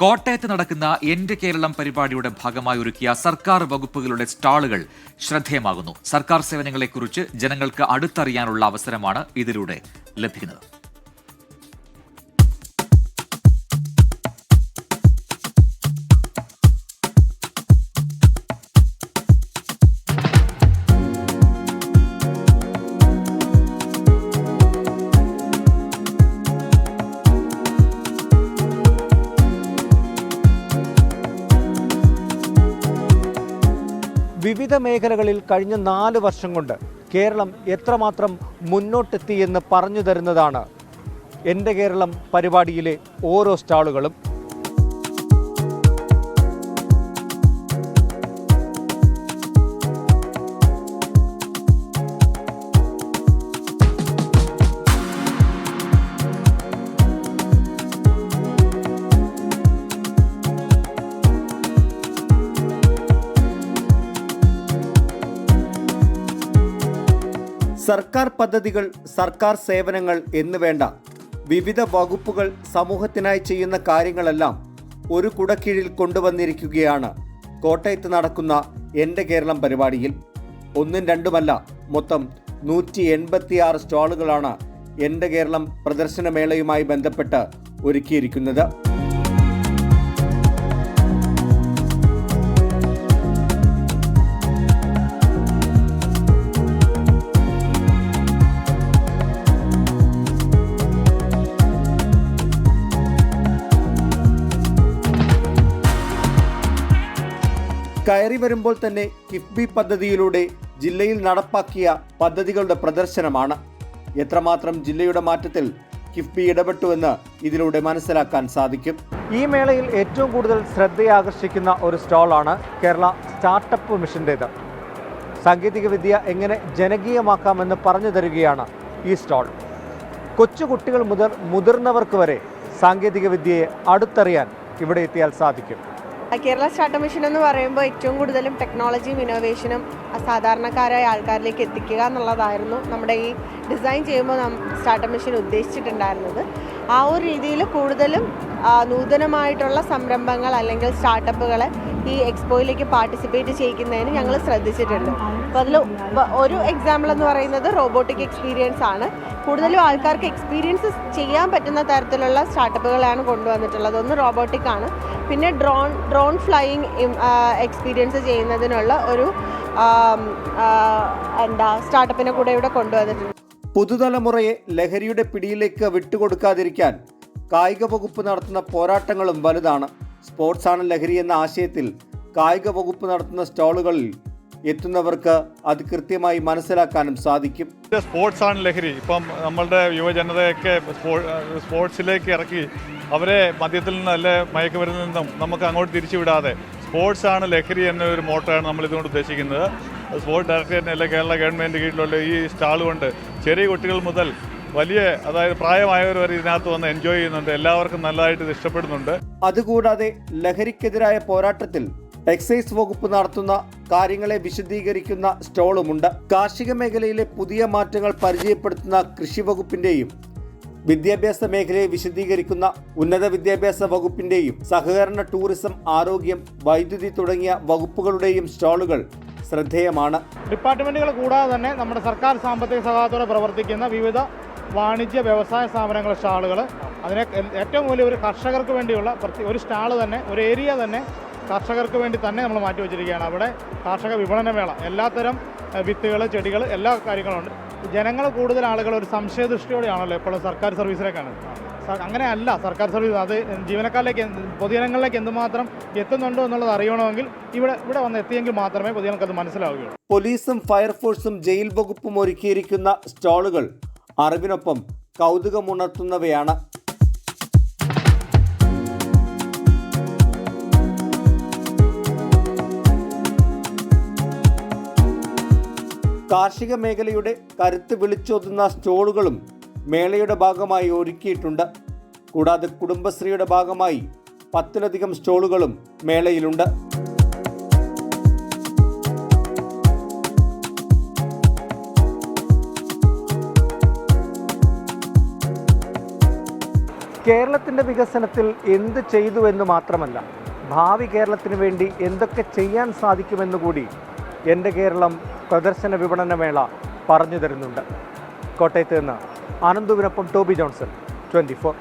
കോട്ടയത്ത് നടക്കുന്ന എന്റെ കേരളം പരിപാടിയുടെ ഭാഗമായി ഒരുക്കിയ സർക്കാർ വകുപ്പുകളുടെ സ്റ്റാളുകൾ ശ്രദ്ധേയമാകുന്നു. സർക്കാർ സേവനങ്ങളെക്കുറിച്ച് ജനങ്ങൾക്ക് അടുത്തറിയാനുള്ള അവസരമാണ് ഇതിലൂടെ ലഭിക്കുന്നത്. വിവിധ മേഖലകളിൽ കഴിഞ്ഞ 4 വർഷം കൊണ്ട് കേരളം എത്രമാത്രം മുന്നോട്ടെത്തിയെന്ന് പറഞ്ഞു തരുന്നതാണ് എൻ്റെ കേരളം പരിപാടിയിലെ ഓരോ സ്റ്റാളുകളും. സർക്കാർ പദ്ധതികൾ, സർക്കാർ സേവനങ്ങൾ എന്നുവേണ്ട വിവിധ വകുപ്പുകൾ സമൂഹത്തിനായി ചെയ്യുന്ന കാര്യങ്ങളെല്ലാം ഒരു കുടക്കീഴിൽ കൊണ്ടുവന്നിരിക്കുകയാണ് കോട്ടയത്ത് നടക്കുന്ന എൻ്റെ കേരളം പരിപാടിയിൽ. ഒന്നും രണ്ടുമല്ല, മൊത്തം 186 സ്റ്റാളുകളാണ് എൻ്റെ കേരളം പ്രദർശനമേളയുമായി ബന്ധപ്പെട്ട് ഒരുക്കിയിരിക്കുന്നത്. കയറി വരുമ്പോൾ തന്നെ കിഫ്ബി പദ്ധതിയിലൂടെ ജില്ലയിൽ നടപ്പാക്കിയ പദ്ധതികളുടെ പ്രദർശനമാണ്. എത്രമാത്രം ജില്ലയുടെ മാറ്റത്തിൽ കിഫ്ബി ഇടപെട്ടുവെന്ന് ഇതിലൂടെ മനസ്സിലാക്കാൻ സാധിക്കും. ഈ മേളയിൽ ഏറ്റവും കൂടുതൽ ശ്രദ്ധയാകർഷിക്കുന്ന ഒരു സ്റ്റാളാണ് കേരള സ്റ്റാർട്ടപ്പ് മിഷൻ്റേത്. സാങ്കേതികവിദ്യ എങ്ങനെ ജനകീയമാക്കാമെന്ന് പറഞ്ഞു തരികയാണ് ഈ സ്റ്റാൾ. കൊച്ചുകുട്ടികൾ മുതൽ മുതിർന്നവർക്ക് വരെ സാങ്കേതികവിദ്യയെ അടുത്തറിയാൻ ഇവിടെ എത്തിയാൽ സാധിക്കും. കേരള സ്റ്റാർട്ടപ്പ് മിഷൻ എന്ന് പറയുമ്പോൾ ഏറ്റവും കൂടുതലും ടെക്നോളജിയും ഇന്നോവേഷനും സാധാരണക്കാരായ ആൾക്കാരിലേക്ക് എത്തിക്കുക എന്നുള്ളതായിരുന്നു നമ്മുടെ ഈ ഡിസൈൻ ചെയ്യുമ്പോൾ സ്റ്റാർട്ടപ്പ് മിഷൻ ഉദ്ദേശിച്ചിട്ടുണ്ടായിരുന്നത്. ആ ഒരു രീതിയിൽ കൂടുതലും നൂതനമായിട്ടുള്ള സംരംഭങ്ങൾ അല്ലെങ്കിൽ സ്റ്റാർട്ടപ്പുകളെ ഈ എക്സ്പോയിലേക്ക് പാർട്ടിസിപ്പേറ്റ് ചെയ്യിക്കുന്നതിന് ഞങ്ങൾ ശ്രദ്ധിച്ചിട്ടുണ്ട്. അപ്പോൾ അതിൽ ഒരു എക്സാമ്പിൾ എന്ന് പറയുന്നത് റോബോട്ടിക് എക്സ്പീരിയൻസ് ആണ്. കൂടുതലും ആൾക്കാർക്ക് എക്സ്പീരിയൻസ് ചെയ്യാൻ പറ്റുന്ന തരത്തിലുള്ള സ്റ്റാർട്ടപ്പുകളാണ് കൊണ്ടുവന്നിട്ടുള്ളത്. ഒന്ന് റോബോട്ടിക് ആണ്, പിന്നെ ഡ്രോൺ ഫ്ലൈയിങ് എക്സ്പീരിയൻസ് ചെയ്യുന്നതിനുള്ള ഒരു സ്റ്റാർട്ടപ്പിനെ കൂടെ ഇവിടെ കൊണ്ടുവന്നിട്ടുണ്ട്. പുതുതലമുറയെ ലഹരിയുടെ പിടിയിലേക്ക് വിട്ടുകൊടുക്കാതിരിക്കാൻ കായിക വകുപ്പ് നടത്തുന്ന പോരാട്ടങ്ങളും വലുതാണ്. സ്പോർട്സാണ് ലഹരി എന്ന ആശയത്തിൽ കായിക വകുപ്പ് നടത്തുന്ന സ്റ്റാളുകളിൽ എത്തുന്നവർക്ക് അത് കൃത്യമായി മനസ്സിലാക്കാനും സാധിക്കും. സ്പോർട്സാണ് ലഹരി. ഇപ്പം നമ്മളുടെ യുവജനതയൊക്കെ സ്പോർട്സിലേക്ക് ഇറക്കി അവരെ മദ്യത്തിൽ നിന്നും അല്ലെ മയക്കുമരുന്നിൽ നിന്നും നമുക്ക് അങ്ങോട്ട് തിരിച്ചുവിടാതെ സ്പോർട്സാണ് ലഹരി എന്നൊരു മോട്ടോയാണ് നമ്മൾ ഇതുകൊണ്ട് ഉദ്ദേശിക്കുന്നത്. സ്പോർട്സ് ഡയറക്ടറേറ്റിന് അല്ലെ കേരള ഗവൺമെൻറ് കീഴിലുള്ള ഈ സ്റ്റാൾ കൊണ്ട് ചെറിയ കുട്ടികൾ മുതൽ വലിയ, അതായത് പ്രായമായവർ വരെ ഇതിനകത്ത് വന്ന് എൻജോയ് ചെയ്യുന്നുണ്ട്. എല്ലാവർക്കും നല്ലതായിട്ട് ഇത് ഇഷ്ടപ്പെടുന്നുണ്ട്. അതുകൂടാതെ ലഹരിക്കെതിരായ പോരാട്ടത്തിൽ എക്സൈസ് വകുപ്പ് നടത്തുന്ന കാര്യങ്ങളെ വിശദീകരിക്കുന്ന സ്റ്റാളുമുണ്ട്. കാർഷിക മേഖലയിലെ പുതിയ മാറ്റങ്ങൾ പരിചയപ്പെടുത്തുന്ന കൃഷി വകുപ്പിന്റെയും വിദ്യാഭ്യാസ മേഖലയെ വിശദീകരിക്കുന്ന ഉന്നത വിദ്യാഭ്യാസ വകുപ്പിന്റെയും സഹകരണ, ടൂറിസം, ആരോഗ്യം, വൈദ്യുതി തുടങ്ങിയ വകുപ്പുകളുടെയും സ്റ്റാളുകൾ ശ്രദ്ധേയമാണ്. ഡിപ്പാർട്ട്മെന്റുകൾ കൂടാതെ തന്നെ നമ്മുടെ സർക്കാർ സാമ്പത്തിക സഹായത്തോടെ പ്രവർത്തിക്കുന്ന വിവിധ വാണിജ്യ വ്യവസായ സ്ഥാപനങ്ങളുടെ സ്റ്റാളുകൾ, അതിനെ ഏറ്റവും വലിയ ഒരു കർഷകർക്ക് വേണ്ടിയുള്ള ഒരു സ്റ്റാൾ തന്നെ, ഒരു ഏരിയ തന്നെ കർഷകർക്ക് വേണ്ടി തന്നെ നമ്മൾ മാറ്റിവെച്ചിരിക്കുകയാണ്. അവിടെ കാർഷിക വിപണനമേള, എല്ലാത്തരം വിത്തുകൾ, ചെടികൾ, എല്ലാ കാര്യങ്ങളുണ്ട്. ജനങ്ങൾ, കൂടുതൽ ആളുകൾ ഒരു സംശയദൃഷ്ടിയോടെയാണല്ലോ എപ്പോഴും സർക്കാർ സർവീസിലേക്കാണ്. അങ്ങനെയല്ല സർക്കാർ സർവീസ്. അത് ജീവനക്കാരിലേക്ക്, പൊതുജനങ്ങളിലേക്ക് എന്തുമാത്രം എത്തുന്നുണ്ടോ എന്നുള്ളത് അറിയണമെങ്കിൽ ഇവിടെ വന്ന് എത്തിയെങ്കിൽ മാത്രമേ പൊതുജനങ്ങൾക്ക് അത് മനസ്സിലാവുകയുള്ളൂ. പോലീസും ഫയർഫോഴ്സും ജയിൽ വകുപ്പും ഒരുക്കിയിരിക്കുന്ന സ്റ്റാളുകൾ അറിവിനൊപ്പം കൗതുകമുണർത്തുന്നവയാണ്. കാർഷിക മേഖലയുടെ കരുത്ത് വിളിച്ചോതുന്ന സ്റ്റാളുകളും മേളയുടെ ഭാഗമായി ഒരുക്കിയിട്ടുണ്ട്. കൂടാതെ കുടുംബശ്രീയുടെ ഭാഗമായി 10ലധികം സ്റ്റാളുകളും മേളയിലുണ്ട്. കേരളത്തിൻ്റെ വികസനത്തിൽ എന്ത് ചെയ്തു എന്ന് മാത്രമല്ല, ഭാവി കേരളത്തിന് വേണ്ടി എന്തൊക്കെ ചെയ്യാൻ സാധിക്കുമെന്നുകൂടി എൻ്റെ കേരളം പ്രദർശന വിപണനമേള പറഞ്ഞു തരുന്നുണ്ട്. കോട്ടയത്ത് നിന്ന് ആനന്ദുവിനൊപ്പം ടോബി ജോൺസൺ, 24.